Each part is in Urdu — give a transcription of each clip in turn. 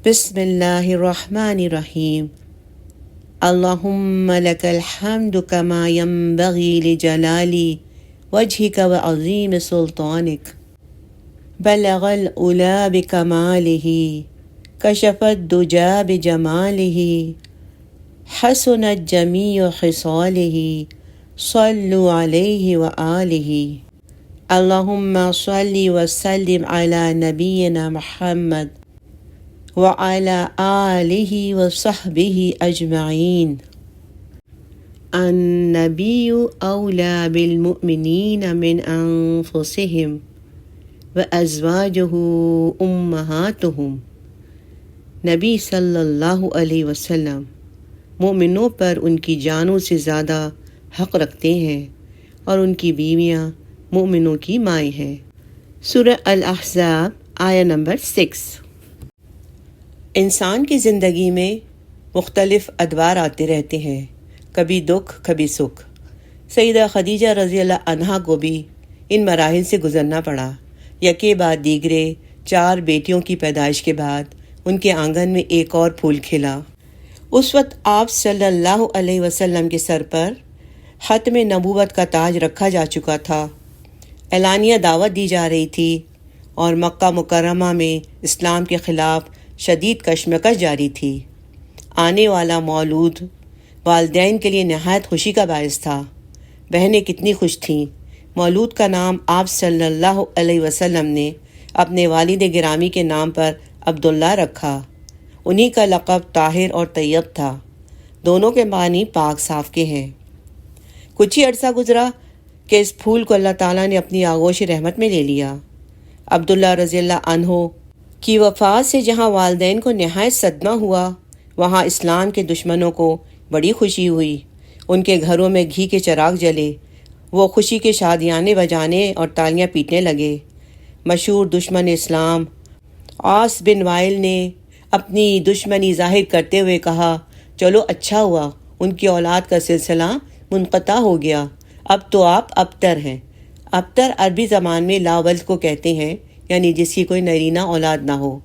بسم اللہ الرحمن الرحیم اللہم لک الحمد کما ینبغی لجلالی وجہک وعظیم سلطانک بلغ العلا بکمالہ کشف الدجی بجمالہ حسنت جمیع خصالہ صلوا علیہ وآلہ اللہم صلی وسلم علی نبینا محمد وعلى آلہ وصحبہ اجمعین النبی اولی بالمؤمنین من انفسہم وازواجہ امہاتہم۔ نبی صلی اللہ علیہ وسلم مومنوں پر ان کی جانوں سے زیادہ حق رکھتے ہیں اور ان کی بیویاں مومنوں کی مائیں ہیں۔ سورہ الاحزاب آیہ نمبر 6۔ انسان کی زندگی میں مختلف ادوار آتے رہتے ہیں، کبھی دکھ کبھی سکھ۔ سیدہ خدیجہ رضی اللہ عنہا کو بھی ان مراحل سے گزرنا پڑا۔ یکے بعد دیگرے 4 بیٹیوں کی پیدائش کے بعد ان کے آنگن میں ایک اور پھول کھلا۔ اس وقت آپ صلی اللہ علیہ وسلم کے سر پر ختم نبوت کا تاج رکھا جا چکا تھا، اعلانیہ دعوت دی جا رہی تھی اور مکہ مکرمہ میں اسلام کے خلاف شدید کشمکش جاری تھی۔ آنے والا مولود والدین کے لیے نہایت خوشی کا باعث تھا۔ بہنیں کتنی خوش تھیں۔ مولود کا نام آپ صلی اللہ علیہ وسلم نے اپنے والد گرامی کے نام پر عبداللہ رکھا۔ انہی کا لقب طاہر اور طیب تھا۔ دونوں کے معنی پاک صاف کے ہیں۔ کچھ ہی عرصہ گزرا کہ اس پھول کو اللہ تعالیٰ نے اپنی آغوش رحمت میں لے لیا۔ عبداللہ رضی اللہ عنہ کی وفات سے جہاں والدین کو نہایت صدمہ ہوا، وہاں اسلام کے دشمنوں کو بڑی خوشی ہوئی۔ ان کے گھروں میں گھی کے چراغ جلے، وہ خوشی کے شادیانے بجانے اور تالیاں پیٹنے لگے۔ مشہور دشمن اسلام عاص بن وائل نے اپنی دشمنی ظاہر کرتے ہوئے کہا، چلو اچھا ہوا ان کی اولاد کا سلسلہ منقطع ہو گیا، اب تو آپ ابتر ہیں۔ ابتر عربی زبان میں لاولد کو کہتے ہیں، یعنی جس کی کوئی نرینہ اولاد نہ ہو،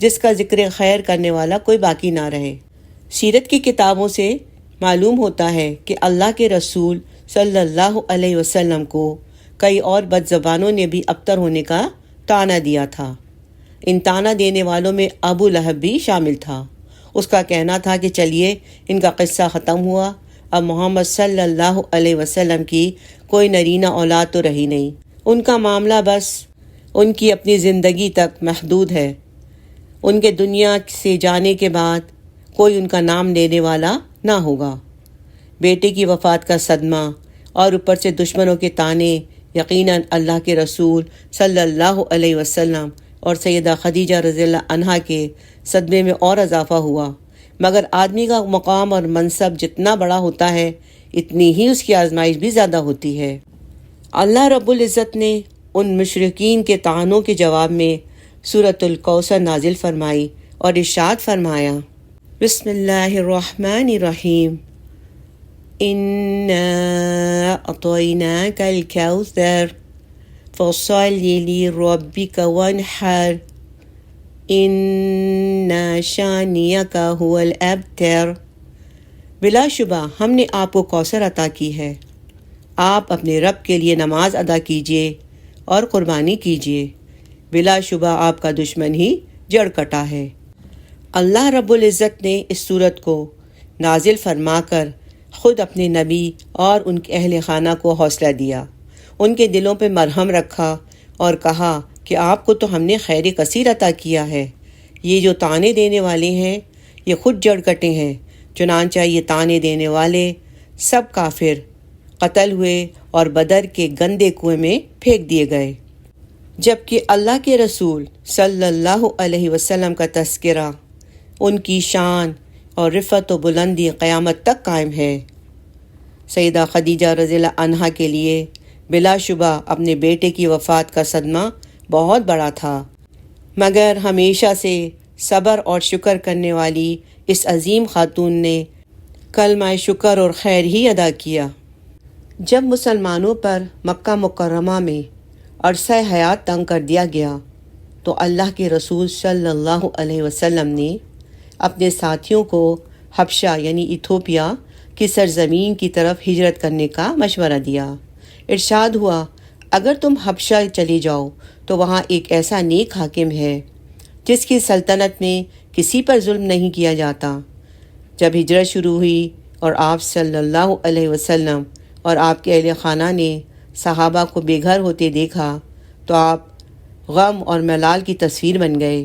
جس کا ذکر خیر کرنے والا کوئی باقی نہ رہے۔ سیرت کی کتابوں سے معلوم ہوتا ہے کہ اللہ کے رسول صلی اللہ علیہ وسلم کو کئی اور بد زبانوں نے بھی ابتر ہونے کا طعنہ دیا تھا۔ ان طعنہ دینے والوں میں ابو لہب بھی شامل تھا۔ اس کا کہنا تھا کہ چلیے ان کا قصہ ختم ہوا، اب محمد صلی اللہ علیہ وسلم کی کوئی نرینہ اولاد تو رہی نہیں، ان کا معاملہ بس ان کی اپنی زندگی تک محدود ہے، ان کے دنیا سے جانے کے بعد کوئی ان کا نام لینے والا نہ ہوگا۔ بیٹے کی وفات کا صدمہ اور اوپر سے دشمنوں کے طعنے، یقیناً اللہ کے رسول صلی اللہ علیہ وسلم اور سیدہ خدیجہ رضی اللہ عنہا کے صدمے میں اور اضافہ ہوا۔ مگر آدمی کا مقام اور منصب جتنا بڑا ہوتا ہے، اتنی ہی اس کی آزمائش بھی زیادہ ہوتی ہے۔ اللہ رب العزت نے ان مشرکین کے طعنوں کے جواب میں سورۃ الکوثر نازل فرمائی اور ارشاد فرمایا، بسم اللہ الرحمن الرحیم، اِنَّا أَعْطَيْنَاكَ الْكَوْثَرَ فَصَلِّ لِرَبِّكَ وَانْحَرْ إِنَّ شَانِئَكَ هُوَ الْأَبْتَرُ۔ بلا شبہ ہم نے آپ کو کوثر عطا کی ہے، آپ اپنے رب کے لیے نماز ادا کیجیے اور قربانی کیجیے، بلا شبہ آپ کا دشمن ہی جڑ کٹا ہے۔ اللہ رب العزت نے اس سورت کو نازل فرما کر خود اپنے نبی اور ان کے اہل خانہ کو حوصلہ دیا، ان کے دلوں پہ مرہم رکھا اور کہا کہ آپ کو تو ہم نے خیر کثیر عطا کیا ہے، یہ جو طعنے دینے والے ہیں یہ خود جڑ کٹے ہیں۔ چنانچہ یہ طعنے دینے والے سب کافر قتل ہوئے اور بدر کے گندے کنویں میں پھینک دیے گئے، جبکہ اللہ کے رسول صلی اللہ علیہ وسلم کا تذکرہ، ان کی شان اور رفعت و بلندی قیامت تک قائم ہے۔ سیدہ خدیجہ رضی اللہ عنہا کے لیے بلا شبہ اپنے بیٹے کی وفات کا صدمہ بہت بڑا تھا، مگر ہمیشہ سے صبر اور شکر کرنے والی اس عظیم خاتون نے کلمہ شکر اور خیر ہی ادا کیا۔ جب مسلمانوں پر مکہ مکرمہ میں عرصہ حیات تنگ کر دیا گیا تو اللہ کے رسول صلی اللہ علیہ وسلم نے اپنے ساتھیوں کو حبشہ یعنی ایتھوپیا کی سرزمین کی طرف ہجرت کرنے کا مشورہ دیا۔ ارشاد ہوا، اگر تم حبشہ چلے جاؤ تو وہاں ایک ایسا نیک حاکم ہے جس کی سلطنت میں کسی پر ظلم نہیں کیا جاتا۔ جب ہجرت شروع ہوئی اور آپ صلی اللہ علیہ وسلم اور آپ کے اہل خانہ نے صحابہ کو بے گھر ہوتے دیکھا تو آپ غم اور ملال کی تصویر بن گئے۔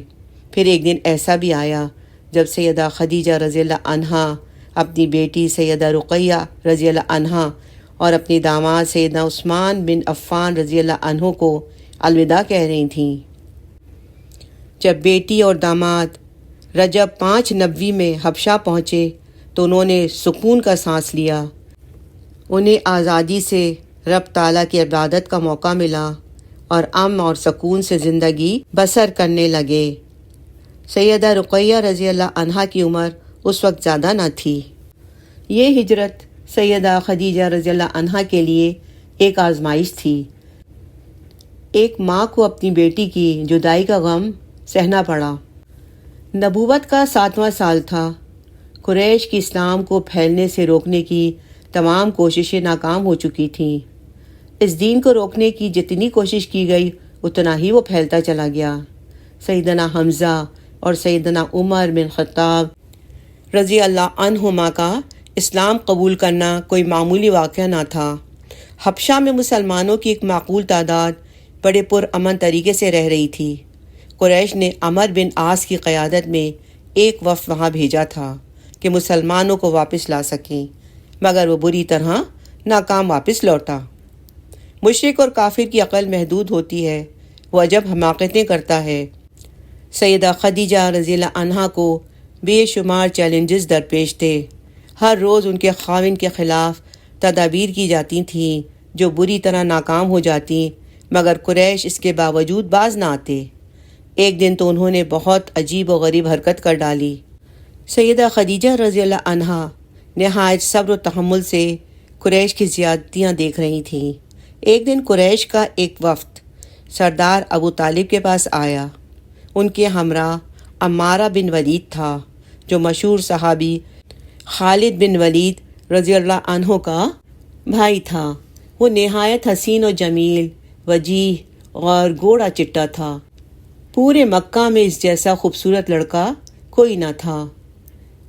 پھر ایک دن ایسا بھی آیا جب سیدہ خدیجہ رضی اللہ عنہا اپنی بیٹی سیدہ رقیہ رضی اللہ عنہا اور اپنے داماد سیدنا عثمان بن عفان رضی اللہ عنہ کو الوداع کہہ رہی تھیں۔ جب بیٹی اور داماد رجب 590 میں حبشہ پہنچے تو انہوں نے سکون کا سانس لیا۔ انہیں آزادی سے رب تعالیٰ کی عبادت کا موقع ملا اور امن اور سکون سے زندگی بسر کرنے لگے۔ سیدہ رقیہ رضی اللہ عنہا کی عمر اس وقت زیادہ نہ تھی۔ یہ ہجرت سیدہ خدیجہ رضی اللہ عنہا کے لیے ایک آزمائش تھی۔ ایک ماں کو اپنی بیٹی کی جدائی کا غم سہنا پڑا۔ نبوت کا 7واں سال تھا۔ قریش کی اسلام کو پھیلنے سے روکنے کی تمام کوششیں ناکام ہو چکی تھیں۔ اس دین کو روکنے کی جتنی کوشش کی گئی اتنا ہی وہ پھیلتا چلا گیا۔ سیدنا حمزہ اور سیدنا عمر بن خطاب رضی اللہ عنہما کا اسلام قبول کرنا کوئی معمولی واقعہ نہ تھا۔ حبشہ میں مسلمانوں کی ایک معقول تعداد بڑے پرامن طریقے سے رہ رہی تھی۔ قریش نے عمر بن عاص کی قیادت میں ایک وفد وہاں بھیجا تھا کہ مسلمانوں کو واپس لا سکیں، مگر وہ بری طرح ناکام واپس لوٹا۔ مشرک اور کافر کی عقل محدود ہوتی ہے، وہ عجب حماقتیں کرتا ہے۔ سیدہ خدیجہ رضی اللہ عنہا کو بے شمار چیلنجز درپیش تھے۔ ہر روز ان کے خاوند کے خلاف تدابیر کی جاتی تھیں جو بری طرح ناکام ہو جاتی، مگر قریش اس کے باوجود باز نہ آتے۔ ایک دن تو انہوں نے بہت عجیب و غریب حرکت کر ڈالی۔ سیدہ خدیجہ رضی اللہ عنہا نہایت صبر و تحمل سے قریش کی زیادتیاں دیکھ رہی تھیں۔ ایک دن قریش کا ایک وفد سردار ابو طالب کے پاس آیا۔ ان کے ہمراہ عمارہ بن ولید تھا جو مشہور صحابی خالد بن ولید رضی اللہ عنہ کا بھائی تھا۔ وہ نہایت حسین و جمیل، وجیح اور گوڑا چٹا تھا۔ پورے مکہ میں اس جیسا خوبصورت لڑکا کوئی نہ تھا۔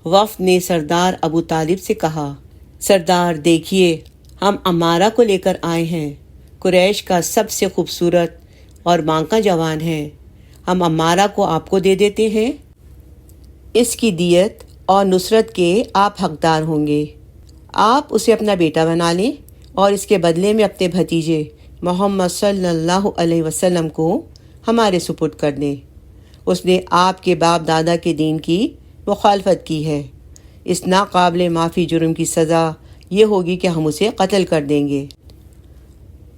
وفد نے سردار ابو طالب سے کہا، سردار دیکھیے، ہم عمارہ کو لے کر آئے ہیں۔ قریش کا سب سے خوبصورت اور بانکا جوان ہے۔ ہم عمارہ کو آپ کو دے دیتے ہیں۔ اس کی دیت اور نصرت کے آپ حقدار ہوں گے۔ آپ اسے اپنا بیٹا بنا لیں اور اس کے بدلے میں اپنے بھتیجے محمد صلی اللہ علیہ وسلم کو ہمارے سپرد کر دیں۔ اس نے آپ کے باپ دادا کے دین کی مخالفت کی ہے۔ اس ناقابل معافی جرم کی سزا یہ ہوگی کہ ہم اسے قتل کر دیں گے۔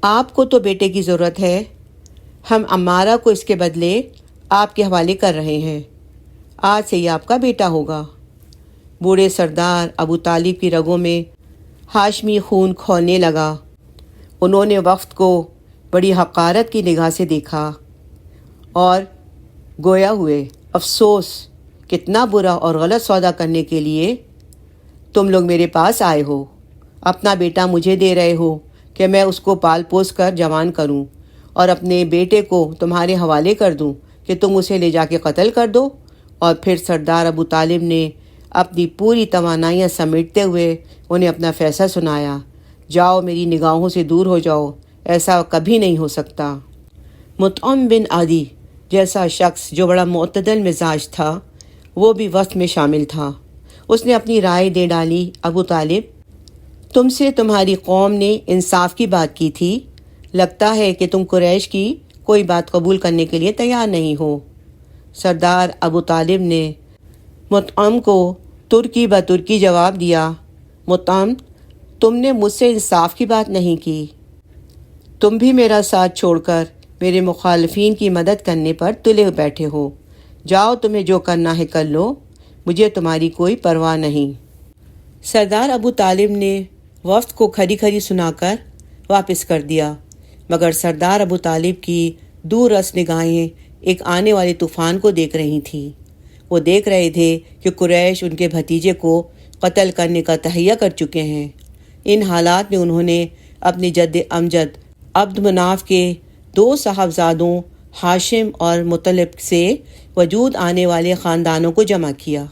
آپ کو تو بیٹے کی ضرورت ہے، ہم عمارہ کو اس کے بدلے آپ کے حوالے کر رہے ہیں۔ آج سے یہ آپ کا بیٹا ہوگا۔ بوڑھے سردار ابو طالب کی رگوں میں ہاشمی خون کھولنے لگا۔ انہوں نے وفد کو بڑی حقارت کی نگاہ سے دیکھا اور گویا ہوئے، افسوس، کتنا برا اور غلط سودا کرنے کے لیے تم لوگ میرے پاس آئے ہو۔ اپنا بیٹا مجھے دے رہے ہو کہ میں اس کو پال پوس کر جوان کروں اور اپنے بیٹے کو تمہارے حوالے کر دوں کہ تم اسے لے جا کے قتل کر دو۔ اور پھر سردار ابو طالب نے اپنی پوری توانائیاں سمیٹتے ہوئے انہیں اپنا فیصلہ سنایا، جاؤ میری نگاہوں سے دور ہو جاؤ، ایسا کبھی نہیں ہو سکتا۔ مطعم بن عدی جیسا شخص جو بڑا معتدل مزاج تھا وہ بھی وفد میں شامل تھا۔ اس نے اپنی رائے دے ڈالی، ابو طالب، تم سے تمہاری قوم نے انصاف کی بات کی تھی، لگتا ہے کہ تم قریش کی کوئی بات قبول کرنے کے لیے تیار نہیں ہو۔ سردار ابو طالب نے مطعم کو ترکی بترکی جواب دیا، مطعم، تم نے مجھ سے انصاف کی بات نہیں کی، تم بھی میرا ساتھ چھوڑ کر میرے مخالفین کی مدد کرنے پر تلے بیٹھے ہو۔ جاؤ، تمہیں جو کرنا ہے کر لو، مجھے تمہاری کوئی پرواہ نہیں۔ سردار ابو طالب نے وفد کو کھری کھری سنا کر واپس کر دیا، مگر سردار ابو طالب کی دور رس نگاہیں ایک آنے والے طوفان کو دیکھ رہی تھیں۔ وہ دیکھ رہے تھے کہ قریش ان کے بھتیجے کو قتل کرنے کا تہیہ کر چکے ہیں۔ ان حالات میں انہوں نے اپنی جد امجد عبد مناف کے 2 صاحبزادوں ہاشم اور مطلب سے وجود آنے والے خاندانوں کو جمع کیا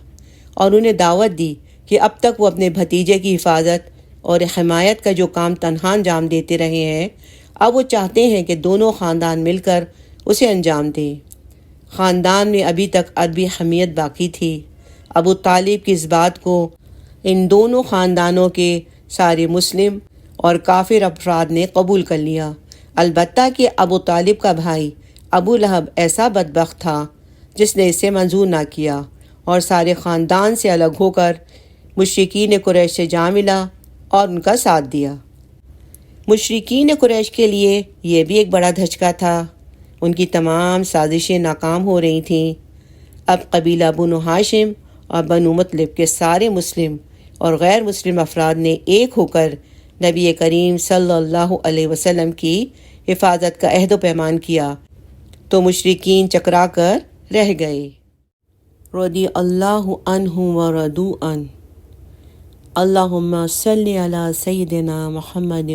اور انہیں دعوت دی کہ اب تک وہ اپنے بھتیجے کی حفاظت اور حمایت کا جو کام تنہا انجام دیتے رہے ہیں، اب وہ چاہتے ہیں کہ دونوں خاندان مل کر اسے انجام دیں۔ خاندان میں ابھی تک ادبی حمیت باقی تھی۔ ابو طالب کی اس بات کو ان دونوں خاندانوں کے سارے مسلم اور کافر افراد نے قبول کر لیا، البتہ کہ ابو طالب کا بھائی ابو لہب ایسا بدبخت تھا جس نے اسے منظور نہ کیا اور سارے خاندان سے الگ ہو کر مشرکین قریش سے جا ملا اور ان کا ساتھ دیا۔ مشرکین قریش کے لیے یہ بھی ایک بڑا دھچکا تھا۔ ان کی تمام سازشیں ناکام ہو رہی تھیں۔ اب قبیلہ بنو ہاشم اور بنو مطلب کے سارے مسلم اور غیر مسلم افراد نے ایک ہو کر نبی کریم صلی اللہ علیہ وسلم کی حفاظت کا عہد و پیمان کیا تو مشرکین چکرا کر رہ گئے۔ رضی اللہ عنہم ورضوا عنہ۔ اللہم صلی علی سیدنا محمد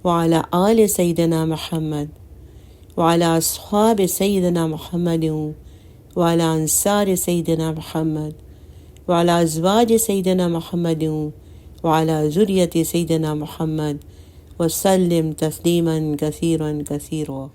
وعلی آل سیدنا محمد وعلی اصحاب سیدنا محمد وعلی انصار سیدنا محمد وعلی ازواج سیدنا محمد وعلی ذریت سیدنا محمد وسلم تسلیما کثیرا کثیرا۔